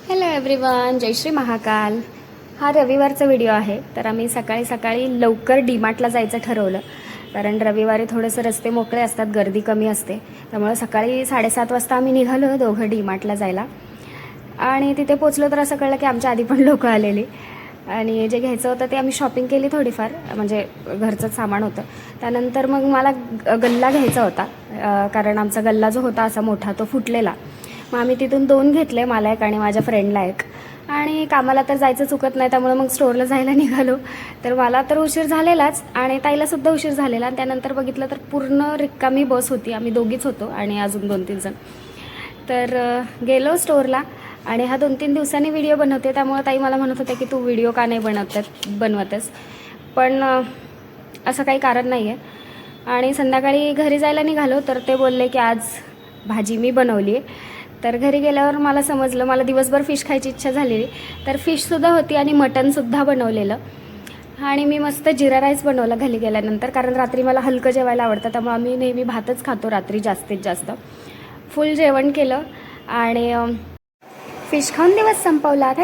Hello everyone, जय श्री महाकाल. हा रविवारचा video आहे. तर आम्ही सकाळी सकाळी लवकर डीमार्टला जायचं ठरवलं, कारण रविवारी थोडेसे रस्ते मोकळे असतात, गर्दी कमी असते. त्यामुळे सकाळी 7:30 वाजता आम्ही निघालो दोघं डीमार्टला जायला. आणि तिथे पोचलो तर असं कळलं की आमच्या आधी पण लोकं आलेली. आणि जे घ्यायचं होतं ते आम्ही शॉपिंग केली थोडीफार, म्हणजे घरचंच सामान होतं. त्यानंतर मग मला गल्ला घ्यायचा होता, कारण आमचा गल्ला जो होता असा मोठा तो फुटलेला. मग आम्ही तिथून 2 घेतले, मला एक आणि माझ्या फ्रेंडला एक. आणि कामाला तर जायचं चुकत नाही, त्यामुळे मग स्टोअरला जायला निघालो. तर मला तर उशीर झालेलाच आणि ताईलासुद्धा उशीर झालेला. त्यानंतर बघितलं तर पूर्ण रिकामी बस होती, आम्ही दोघीच होतो आणि अजून 2-3 जण. तर गेलो स्टोअरला. आणि हा 2-3 दिवसांनी व्हिडिओ बनवते, त्यामुळे ताई मला म्हणत होते की तू व्हिडिओ का नाही बनवतेस. पण असं काही कारण नाही आहे. आणि संध्याकाळी घरी जायला निघालो तर ते बोलले की आज भाजी मी बनवली आहे. तर घरी गेल्यावर मला समजलं, मला दिवसभर फिश खायची इच्छा झालेली. तर फिशसुद्धा होती आणि मटनसुद्धा बनवलेलं. आणि मी मस्त जिरा राईस बनवला घरी गेल्यानंतर, कारण रात्री मला हलकं जेवायला आवडतं, त्यामुळे आम्ही नेहमी भातच खातो रात्री जास्तीत जास्त. फुल जेवण केलं आणि फिश खाऊन दिवस संपवला. थँक्यू.